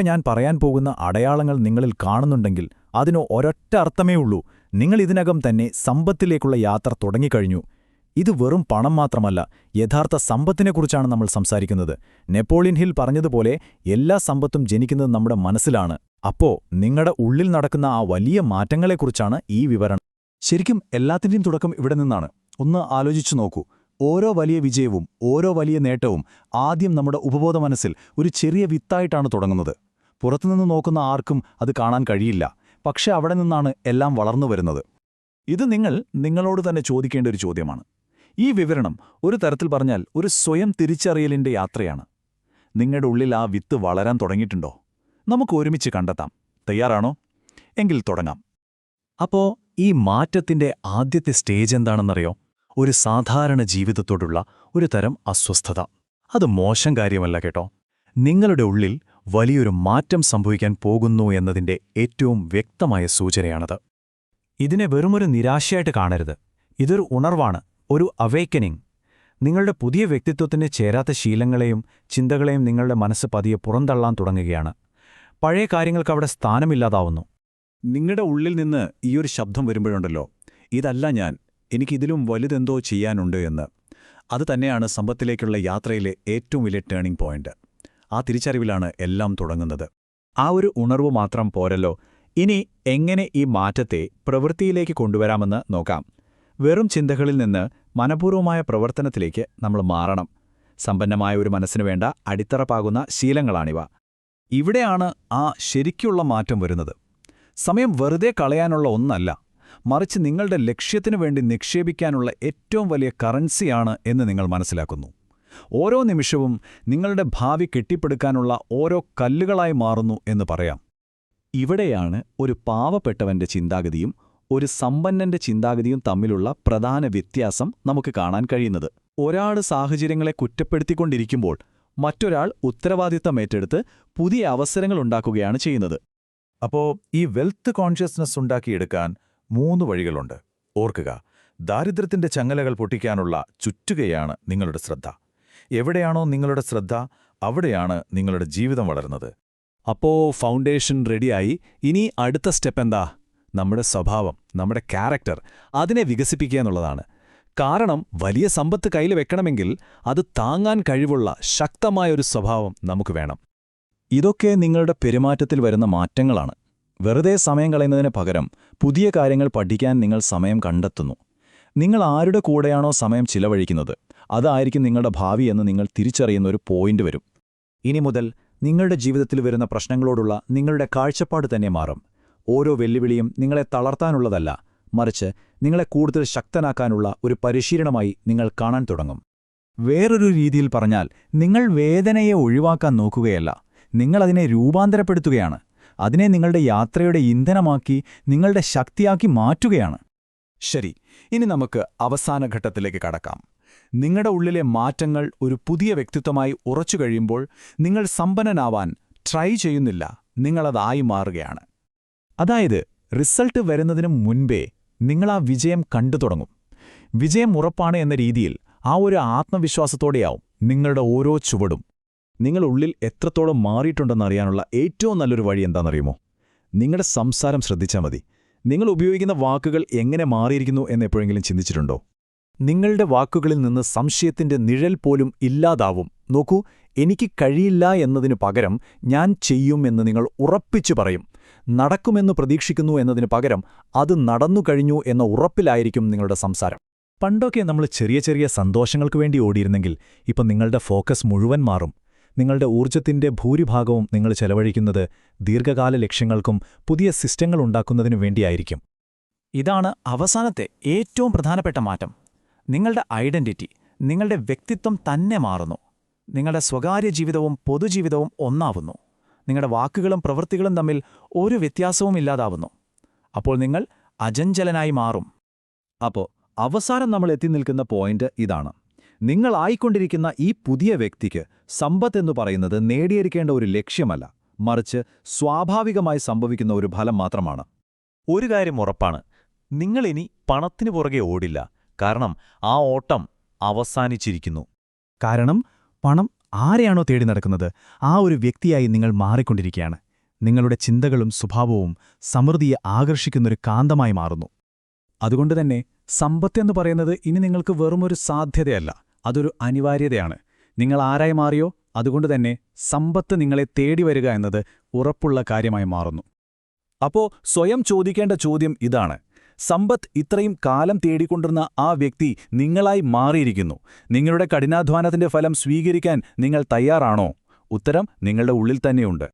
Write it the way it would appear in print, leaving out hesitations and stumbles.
ഞാൻ പറയാൻ പോകുന്ന അടയാളങ്ങൾ നിങ്ങളിൽ കാണുന്നുണ്ടെങ്കിൽ അതിന് ഒരൊറ്റ അർത്ഥമേ ഉള്ളൂ. നിങ്ങൾ ഇതിനകം തന്നെ സമ്പത്തിലേക്കുള്ള യാത്ര തുടങ്ങിക്കഴിഞ്ഞു. ഇത് വെറും പണം മാത്രമല്ല, യഥാർത്ഥ സമ്പത്തിനെക്കുറിച്ചാണ് നമ്മൾ സംസാരിക്കുന്നത്. നെപ്പോളിയൻ ഹിൽ പറഞ്ഞതുപോലെ എല്ലാ സമ്പത്തും ജനിക്കുന്നത് നമ്മുടെ മനസ്സിലാണ്. നിങ്ങളുടെ ഉള്ളിൽ നടക്കുന്ന ആ വലിയ മാറ്റങ്ങളെക്കുറിച്ചാണ് ഈ വിവരണം. ശരിക്കും എല്ലാത്തിൻ്റെയും തുടക്കം ഇവിടെ നിന്നാണ്. ഒന്ന് ആലോചിച്ചു നോക്കൂ. ഓരോ വലിയ വിജയവും ഓരോ വലിയ നേട്ടവും ആദ്യം നമ്മുടെ ഉപബോധ മനസ്സിൽ ഒരു ചെറിയ വിത്തായിട്ടാണ് തുടങ്ങുന്നത്. പുറത്തുനിന്ന് നോക്കുന്ന ആർക്കും അത് കാണാൻ കഴിയില്ല. പക്ഷെ അവിടെ നിന്നാണ് എല്ലാം വളർന്നു വരുന്നത്. ഇത് നിങ്ങളോട് തന്നെ ചോദിക്കേണ്ട ഒരു ചോദ്യമാണ്. ഈ വിവരണം ഒരു തരത്തിൽ പറഞ്ഞാൽ ഒരു സ്വയം തിരിച്ചറിയലിന്റെ യാത്രയാണ്. നിങ്ങളുടെ ഉള്ളിൽ ആ വിത്ത് വളരാൻ തുടങ്ങിയിട്ടുണ്ടോ? നമുക്ക് ഒരുമിച്ച് കണ്ടെത്താം. തയ്യാറാണോ? എങ്കിൽ തുടങ്ങാം. ഈ മാറ്റത്തിന്റെ ആദ്യത്തെ സ്റ്റേജ് എന്താണെന്നറിയോ? ഒരു സാധാരണ ജീവിതത്തോടുള്ള ഒരു തരം അസ്വസ്ഥത. അത് മോശം കാര്യമല്ല കേട്ടോ. നിങ്ങളുടെ ഉള്ളിൽ വലിയൊരു മാറ്റം സംഭവിക്കാൻ പോകുന്നു എന്നതിന്റെ ഏറ്റവും വ്യക്തമായ സൂചനയാണത്. ഇതിനെ വെറുമൊരു നിരാശയായിട്ട് കാണരുത്. ഇതൊരു ഉണർവാണ്, ഒരു അവേക്കനിങ്. നിങ്ങളുടെ പുതിയ വ്യക്തിത്വത്തിന് ചേരാത്ത ശീലങ്ങളെയും ചിന്തകളെയും നിങ്ങളുടെ മനസ്സ് പതിയെ പുറന്തള്ളാൻ തുടങ്ങുകയാണ്. പഴയ കാര്യങ്ങൾക്ക് അവിടെ സ്ഥാനമില്ലാതാവുന്നു. നിങ്ങളുടെ ഉള്ളിൽ നിന്ന് ഈയൊരു ശബ്ദം വരുമ്പോഴുണ്ടല്ലോ, ഇതല്ല ഞാൻ, എനിക്കിതിലും വലുതെന്തോ ചെയ്യാനുണ്ട് എന്ന്. അത് തന്നെയാണ് സമ്പത്തിലേക്കുള്ള യാത്രയിലെ ഏറ്റവും വലിയ ടേണിംഗ് പോയിന്റ്. ആ തിരിച്ചറിവിലാണ് എല്ലാം തുടങ്ങുന്നത്. ആ ഒരു ഉണർവ് മാത്രം പോരല്ലോ. ഇനി എങ്ങനെ ഈ മാറ്റത്തെ പ്രവൃത്തിയിലേക്ക് കൊണ്ടുവരാമെന്ന് നോക്കാം. വെറും ചിന്തകളിൽ നിന്ന് മനഃപൂർവമായ പ്രവർത്തനത്തിലേക്ക് നമ്മൾ മാറണം. സമ്പന്നമായ ഒരു മനസ്സിനു വേണ്ട അടിത്തറപ്പാകുന്ന ശീലങ്ങളാണിവ. ഇവിടെയാണ് ആ ശരിക്കുള്ള മാറ്റം വരുന്നത്. സമയം വെറുതെ കളയാനുള്ള ഒന്നല്ല, മറിച്ച് നിങ്ങളുടെ ലക്ഷ്യത്തിനു വേണ്ടി നിക്ഷേപിക്കാനുള്ള ഏറ്റവും വലിയ കറൻസിയാണ് എന്ന് നിങ്ങൾ മനസ്സിലാക്കുന്നു. ഓരോ നിമിഷവും നിങ്ങളുടെ ഭാവി കെട്ടിപ്പടുക്കാനുള്ള ഓരോ കല്ലുകളായി മാറുന്നു എന്ന് പറയാം. ഇവിടെയാണ് ഒരു പാവപ്പെട്ടവന്റെ ചിന്താഗതിയും ഒരു സമ്പന്നന്റെ ചിന്താഗതിയും തമ്മിലുള്ള പ്രധാന വ്യത്യാസം നമുക്ക് കാണാൻ കഴിയുന്നത്. ഒരാൾ സാഹചര്യങ്ങളെ കുറ്റപ്പെടുത്തിക്കൊണ്ടിരിക്കുമ്പോൾ മറ്റൊരാൾ ഉത്തരവാദിത്തം ഏറ്റെടുത്ത് പുതിയ അവസരങ്ങളുണ്ടാക്കുകയാണ് ചെയ്യുന്നത്. ഈ വെൽത്ത് കോൺഷ്യസ്നസ് ഉണ്ടാക്കിയെടുക്കാൻ 3 വഴികളുണ്ട്. ഓർക്കുക, ദാരിദ്ര്യത്തിന്റെ ചങ്ങലകൾ പൊട്ടിക്കാനുള്ള ചുറ്റുകയാണ് നിങ്ങളുടെ ശ്രദ്ധ. എവിടെയാണോ നിങ്ങളുടെ ശ്രദ്ധ, അവിടെയാണ് നിങ്ങളുടെ ജീവിതം വളരുന്നത്. ഫൗണ്ടേഷൻ റെഡിയായി. ഇനി അടുത്ത സ്റ്റെപ്പ് എന്താ? നമ്മുടെ സ്വഭാവം, നമ്മുടെ ക്യാരക്ടർ, അതിനെ വികസിപ്പിക്കുക എന്നുള്ളതാണ്. കാരണം വലിയ സമ്പത്ത് കയ്യിൽ വെക്കണമെങ്കിൽ അത് താങ്ങാൻ കഴിവുള്ള ശക്തമായൊരു സ്വഭാവം നമുക്ക് വേണം. ഇതൊക്കെ നിങ്ങളുടെ പെരുമാറ്റത്തിൽ വരുന്ന മാറ്റങ്ങളാണ്. വെറുതെ സമയം കളയുന്നതിന് പകരം പുതിയ കാര്യങ്ങൾ പഠിക്കാൻ നിങ്ങൾ സമയം കണ്ടെത്തുന്നു. നിങ്ങൾ ആരുടെ കൂടെയാണോ സമയം ചിലവഴിക്കുന്നത്, അതായിരിക്കും നിങ്ങളുടെ ഭാവി എന്ന് നിങ്ങൾ തിരിച്ചറിയുന്ന ഒരു പോയിന്റ് വരും. ഇനി മുതൽ നിങ്ങളുടെ ജീവിതത്തിൽ വരുന്ന പ്രശ്നങ്ങളോടുള്ള നിങ്ങളുടെ കാഴ്ചപ്പാട് തന്നെ മാറും. ഓരോ വെല്ലുവിളിയും നിങ്ങളെ തളർത്താനുള്ളതല്ല, മറിച്ച് നിങ്ങളെ കൂടുതൽ ശക്തനാക്കാനുള്ള ഒരു പരിശീലനമായി നിങ്ങൾ കാണാൻ തുടങ്ങും. വേറൊരു രീതിയിൽ പറഞ്ഞാൽ, നിങ്ങൾ വേദനയെ ഒഴിവാക്കാൻ നോക്കുകയല്ല, നിങ്ങളതിനെ രൂപാന്തരപ്പെടുത്തുകയാണ്. അതിനെ നിങ്ങളുടെ യാത്രയുടെ ഇന്ധനമാക്കി നിങ്ങളുടെ ശക്തിയാക്കി മാറ്റുകയാണ്. ശരി, ഇനി നമുക്ക് അവസാന ഘട്ടത്തിലേക്ക് കടക്കാം. നിങ്ങളുടെ ഉള്ളിലെ മാറ്റങ്ങൾ ഒരു പുതിയ വ്യക്തിത്വമായി ഉറച്ചു കഴിയുമ്പോൾ നിങ്ങൾ സമ്പന്നനാവാൻ ട്രൈ ചെയ്യുന്നില്ല, നിങ്ങളതായി മാറുകയാണ്. അതായത് റിസൾട്ട് വരുന്നതിനു മുൻപേ നിങ്ങൾ ആ വിജയം കണ്ടു തുടങ്ങും. വിജയം ഉറപ്പാണ് എന്ന രീതിയിൽ ആ ഒരു ആത്മവിശ്വാസത്തോടെയാവും നിങ്ങളുടെ ഓരോ ചുവടും. നിങ്ങൾ ഉള്ളിൽ എത്രത്തോളം മാറിയിട്ടുണ്ടെന്നറിയാനുള്ള ഏറ്റവും നല്ലൊരു വഴി എന്താണെന്നറിയുമോ? നിങ്ങളുടെ സംസാരം ശ്രദ്ധിച്ചാൽ മതി. നിങ്ങൾ ഉപയോഗിക്കുന്ന വാക്കുകൾ എങ്ങനെ മാറിയിരിക്കുന്നു എന്നെപ്പോഴെങ്കിലും ചിന്തിച്ചിട്ടുണ്ടോ? നിങ്ങളുടെ വാക്കുകളിൽ നിന്ന് സംശയത്തിന്റെ നിഴൽ പോലും ഇല്ലാതാവും. നോക്കൂ, എനിക്ക് കഴിയില്ല എന്നതിനു പകരം ഞാൻ ചെയ്യും എന്ന് നിങ്ങൾ ഉറപ്പിച്ചു പറയും. നടക്കുമെന്ന് പ്രതീക്ഷിക്കുന്നു എന്നതിനു പകരം അത് നടന്നു കഴിഞ്ഞു എന്ന ഉറപ്പിലായിരിക്കും നിങ്ങളുടെ സംസാരം. പണ്ടൊക്കെ നമ്മൾ ചെറിയ ചെറിയ സന്തോഷങ്ങൾക്ക് വേണ്ടി ഓടിയിരുന്നെങ്കിൽ ഇപ്പം നിങ്ങളുടെ ഫോക്കസ് മുഴുവൻ മാറും. നിങ്ങളുടെ ഊർജ്ജത്തിന്റെ ഭൂരിഭാഗവും നിങ്ങൾ ചെലവഴിക്കുന്നത് ദീർഘകാല ലക്ഷ്യങ്ങൾക്കും പുതിയ സിസ്റ്റങ്ങൾ ഉണ്ടാക്കുന്നതിനു വേണ്ടിയായിരിക്കും. ഇതാണ് അവസാനത്തെ ഏറ്റവും പ്രധാനപ്പെട്ട മാറ്റം. നിങ്ങളുടെ ഐഡന്റിറ്റി, നിങ്ങളുടെ വ്യക്തിത്വം തന്നെ മാറുന്നു. നിങ്ങളുടെ സ്വകാര്യ ജീവിതവും പൊതുജീവിതവും ഒന്നാവുന്നു. നിങ്ങളുടെ വാക്കുകളും പ്രവൃത്തികളും തമ്മിൽ ഒരു വ്യത്യാസവും ഇല്ലാതാവുന്നു. അപ്പോൾ നിങ്ങൾ അചഞ്ചലനായി മാറും. അവസാനം നമ്മൾ എത്തി നിൽക്കുന്ന പോയിന്റ് ഇതാണ്. നിങ്ങളായിക്കൊണ്ടിരിക്കുന്ന ഈ പുതിയ വ്യക്തിക്ക് സമ്പത്തെന്നു പറയുന്നത് നേടിയെടുക്കേണ്ട ഒരു ലക്ഷ്യമല്ല, മറിച്ച് സ്വാഭാവികമായി സംഭവിക്കുന്ന ഒരു ഫലം മാത്രമാണ്. ഒരു കാര്യം ഉറപ്പാണ്, നിങ്ങളിനി പണത്തിനു പുറകെ ഓടില്ല. കാരണം ആ ഓട്ടം അവസാനിച്ചിരിക്കുന്നു. കാരണം പണം ആരെയാണോ തേടി നടക്കുന്നത് ആ ഒരു വ്യക്തിയായി നിങ്ങൾ മാറിക്കൊണ്ടിരിക്കുകയാണ്. നിങ്ങളുടെ ചിന്തകളും സ്വഭാവവും സമൃദ്ധിയെ ആകർഷിക്കുന്നൊരു കാന്തമായി മാറുന്നു. അതുകൊണ്ട് തന്നെ സമ്പത്തെന്ന് പറയുന്നത് ഇനി നിങ്ങൾക്ക് വെറുമൊരു സാധ്യതയല്ല, അതൊരു അനിവാര്യതയാണ്. നിങ്ങൾ ആരായി മാറിയോ അതുകൊണ്ട് തന്നെ സമ്പത്ത് നിങ്ങളെ തേടി വരിക എന്നത് ഉറപ്പുള്ള കാര്യമായി മാറുന്നു. അപ്പോ സ്വയം ചോദിക്കേണ്ട ചോദ്യം ഇതാണ്: സമ്പത്ത് ഇത്രയും കാലം തേടിക്കൊണ്ടിരുന്ന ആ വ്യക്തി നിങ്ങളായി മാറിയിരിക്കുന്നു. നിങ്ങളുടെ കഠിനാധ്വാനത്തിന്റെ ഫലം സ്വീകരിക്കാൻ നിങ്ങൾ തയ്യാറാണോ? ഉത്തരം നിങ്ങളുടെ ഉള്ളിൽ തന്നെയുണ്ട്.